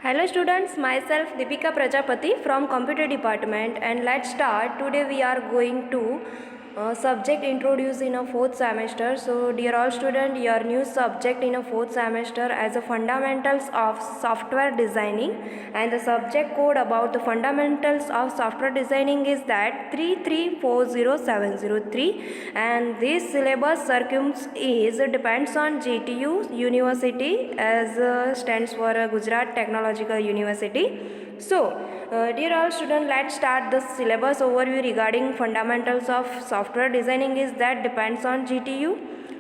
Hello students, myself Deepika Prajapati from Computer Department, and let's start. Today we are going to subject introduced in a fourth semester. So dear all students, your new subject in a fourth semester as a fundamentals of software designing, and the subject code about the fundamentals of software designing is that 3340703, and this syllabus circums is depends on GTU University as stands for Gujarat Technological University. So, dear all students, let's start the syllabus overview regarding fundamentals of software designing is that depends on GTU.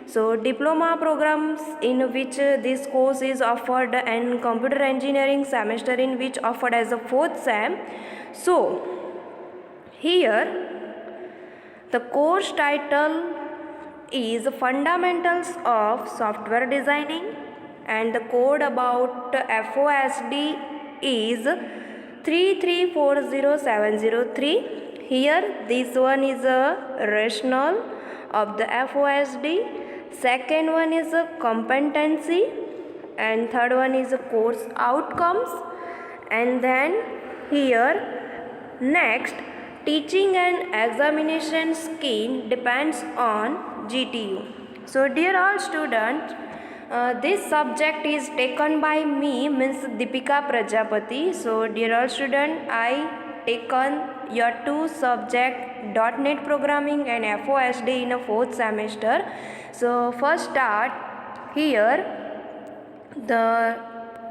So, diploma programs in which this course is offered and computer engineering semester in which offered as a fourth sem. So, here the course title is Fundamentals of Software Designing, and the code about FOSD is 3340703. Here this one is a rationale of the FOSD, second one is a competency, and third one is a course outcomes, and then here next teaching and examination scheme depends on GTU. So dear all students, this subject is taken by me, means Deepika Prajapati. So dear all student, I taken your two subject .NET programming and FOSD in a fourth semester. So first start here. The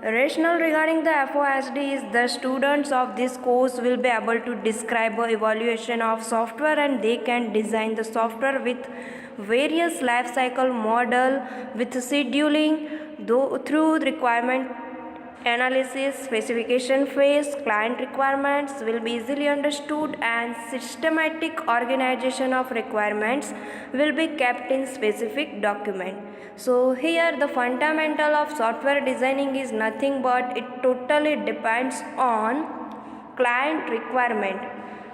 rationale regarding the FOSD is the students of this course will be able to describe the evaluation of software, and they can design the software with various life cycle model with scheduling through requirement analysis, specification phase, client requirements will be easily understood, and systematic organization of requirements will be kept in specific document. So here the fundamental of software designing is nothing but it totally depends on client requirement,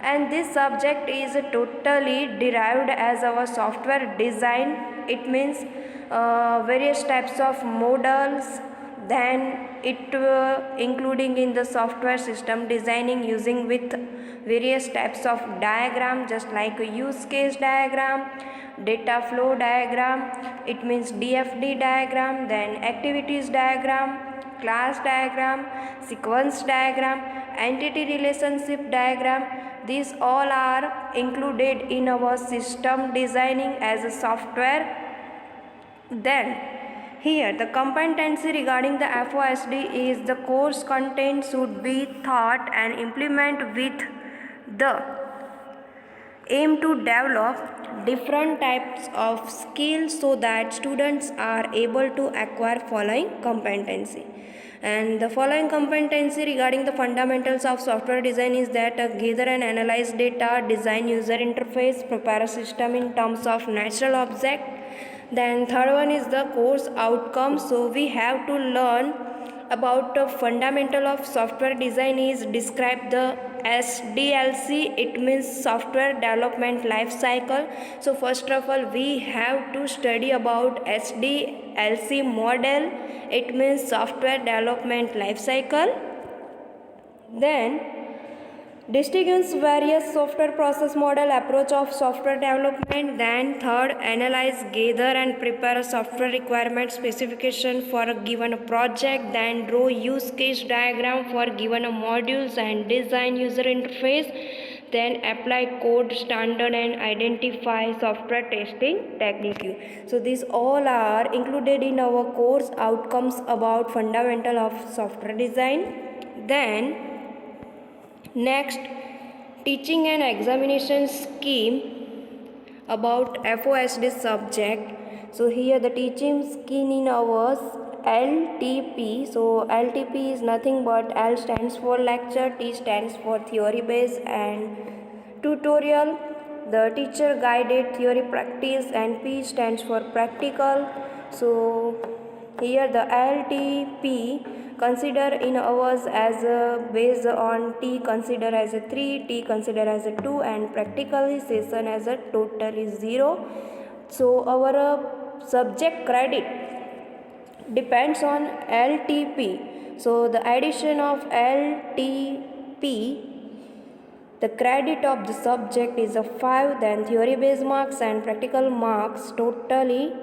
and this subject is totally derived as our software design. It means various types of models, then it including in the software system designing using with various types of diagram, just like a use case diagram, data flow diagram, it means DFD diagram, then activities diagram, class diagram, sequence diagram, entity relationship diagram. These all are included in our system designing as a software. Then here the competency regarding the FOSD is the course content should be thought and implement with the aim to develop different types of skills so that students are able to acquire following competency. And the following competency regarding the fundamentals of software design is that gather and analyze data, design user interface, prepare a system in terms of natural object. Then third one is the course outcome. So we have to learn about the fundamental of software design is describe the SDLC, it means software development life cycle. So first of all we have to study about SDLC model, it means software development life cycle. Then distinguish various software process model approach of software development. Then third, analyze, gather and prepare a software requirement specification for a given project. Then draw use case diagram for given modules and design user interface. Then apply code standard and identify software testing technique. So these all are included in our course outcomes about fundamental of software design. Then next, teaching and examination scheme about FOSD subject. So here the teaching scheme in ours LTP. So LTP is nothing but L stands for lecture, T stands for theory based, and tutorial, the teacher guided theory practice, and P stands for practical. So here the LTP consider in ours as based on T consider as a 3, T consider as a 2, and practically session as a total is 0. So our subject credit depends on LTP. So the addition of LTP, the credit of the subject is a 5, then theory based marks and practical marks totally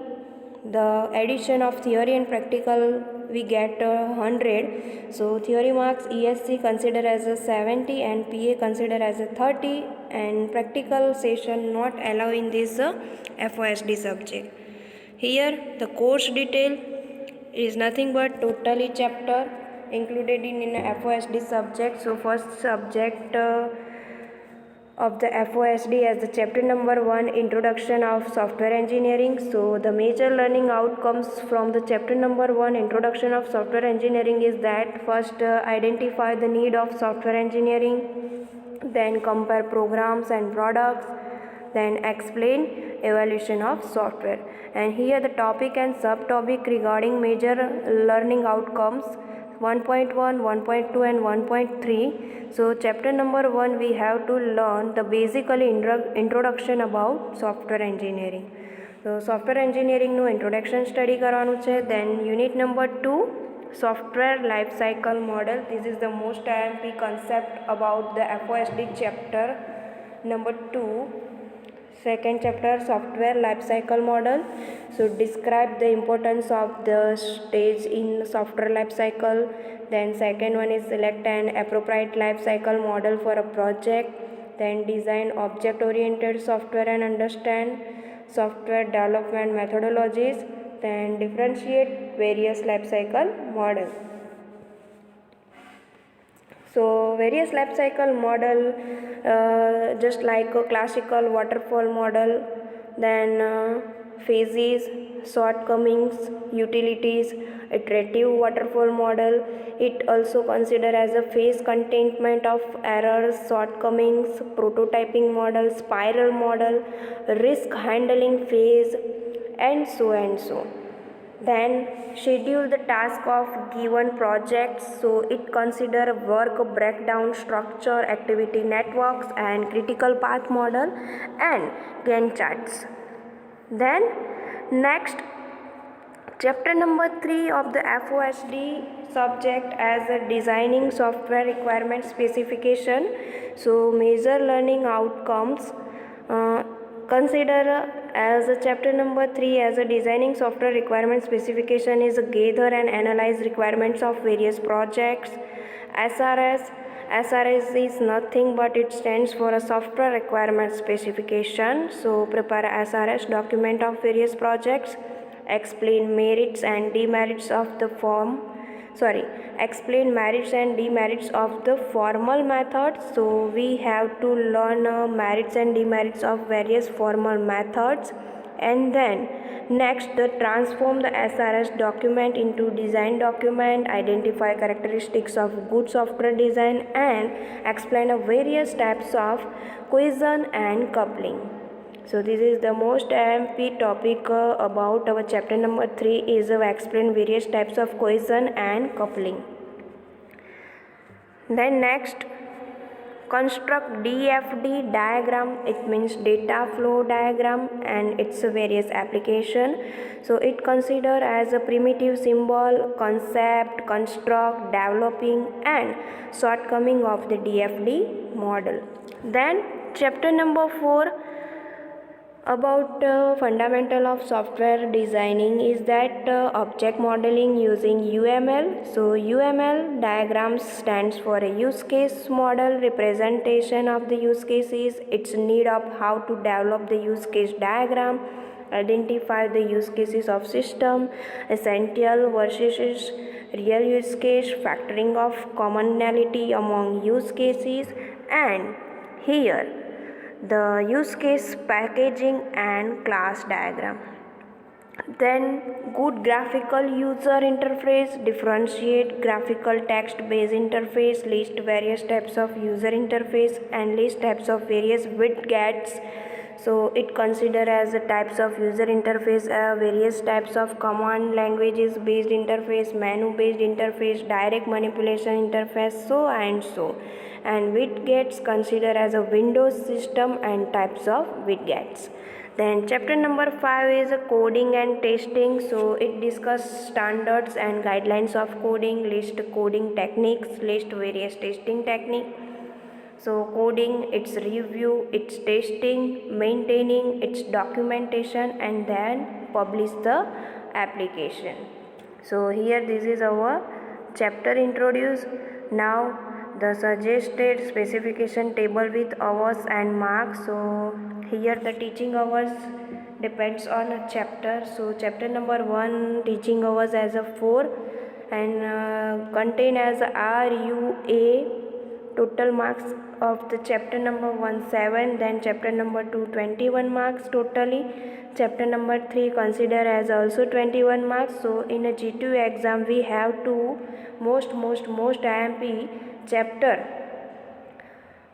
the addition of theory and practical we get 100. So theory marks ESC consider as a 70 and PA consider as a 30, and practical session not allow in this FOSD subject. Here the course detail is nothing but totally chapter included in FOSD subject. So first subject of the FOSD as the chapter number 1, Introduction of Software Engineering. So the major learning outcomes from the chapter number 1, Introduction of Software Engineering, is that first identify the need of software engineering, then compare programs and products, then explain evaluation of software. And here the topic and subtopic regarding major learning outcomes 1.1, 1.2 and 1.3. So chapter number 1 we have to learn the basically introduction about software engineering. So software engineering નું introduction study કરવાનું છે. Then unit number 2, software life cycle model. This is the most IMP concept about the FOSD chapter number 2. Second chapter, software life cycle model. So describe the importance of the stage in software life cycle. Then second one is select an appropriate life cycle model for a project. Then design object oriented software and understand software development methodologies. Then differentiate various life cycle models. So various life cycle model, just like a classical waterfall model, then phases, shortcomings, utilities, iterative waterfall model. It also consider as a phase containment of errors, shortcomings, prototyping model, spiral model, risk handling phase, and so and so. Then schedule the task of given projects. So it consider work breakdown, structure, activity networks, and critical path model and Gantt charts. Then next, chapter number 3 of the FOSD subject as a designing software requirement specification. So major learning outcomes consider as a chapter number 3 as a designing software requirement specification is a gather and analyze requirements of various projects. SRS is nothing but it stands for a software requirement specification. So prepare SRS document of various projects, explain merits and demerits of the explain merits and demerits of the formal methods. So we have to learn merits and demerits of various formal methods. And then next, the transform the SRS document into design document, identify characteristics of good software design, and explain various types of cohesion and coupling. So this is the most IMP topic about our chapter number 3 is explain various types of cohesion and coupling. Then next, construct DFD diagram. It means data flow diagram and its various application. So it consider as a primitive symbol, concept, construct, developing and shortcoming of the DFD model. Then chapter number 4 about fundamental of software designing is that object modeling using UML. So UML diagrams stands for a use case model, representation of the use cases, its need of how to develop the use case diagram, identify the use cases of system, essential versus real use case, factoring of commonality among use cases, and here the use case packaging and class diagram. Then good graphical user interface, differentiate graphical text based interface, list various types of user interface and list types of various widgets. So it consider as the types of user interface, various types of command languages based interface, menu based interface, direct manipulation interface, so and so. And widgets consider as a Windows system and types of widgets. Then chapter number 5 is coding and testing. So it discusses standards and guidelines of coding, list coding techniques, list various testing techniques. So coding, its review, its testing, maintaining, its documentation, and then publish the application. So here this is our chapter introduced. Now the suggested specification table with hours and marks. So here the teaching hours depends on a chapter. So chapter number 1 teaching hours as a 4 and contain as RUA. Total marks of the chapter number 1 7, then chapter number 2 21 marks totally, chapter number 3 consider as also 21 marks. So in a G2 exam we have to most IMP chapter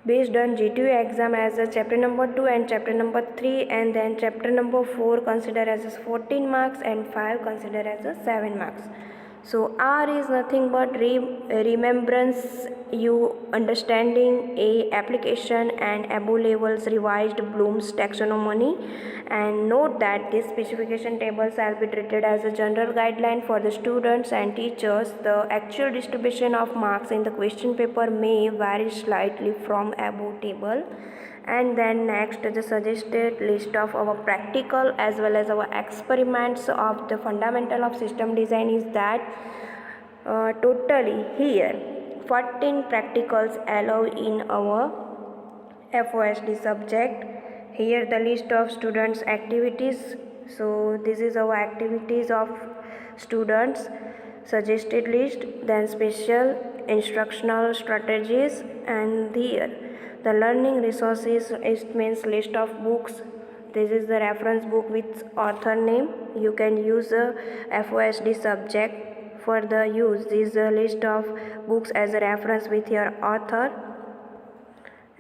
based on G2 exam as a chapter number 2 and chapter number 3, and then chapter number 4 consider as 14 marks and 5 consider as 7 marks. So R is nothing but remembrance, U understanding, A application, and above levels revised Bloom's taxonomy. And note that this specification table shall be treated as a general guideline for the students and teachers. The actual distribution of marks in the question paper may vary slightly from above table. And then next, the suggested list of our practical as well as our experiments of the fundamental of system design is that totally here 14 practicals allow in our FOSD subject. Here the list of students activities. So this is our activities of students suggested list, then special instructional strategies, and here the learning resources, it means list of books. This is the reference book with author name. You can use a FOSD subject for the use. This is a list of books as a reference with your author,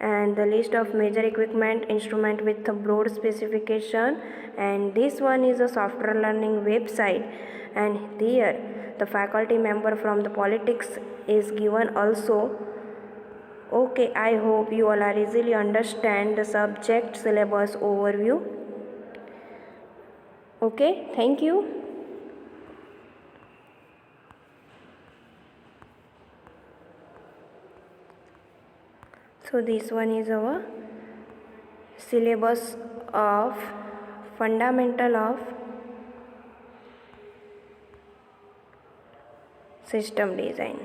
and the list of major equipment instrument with the broad specification. And this one is a software learning website, and here the faculty member from the politics is given also. Okay, I hope you all are easily understand the subject syllabus overview. Okay, thank you. So this one is our syllabus of fundamental of system design.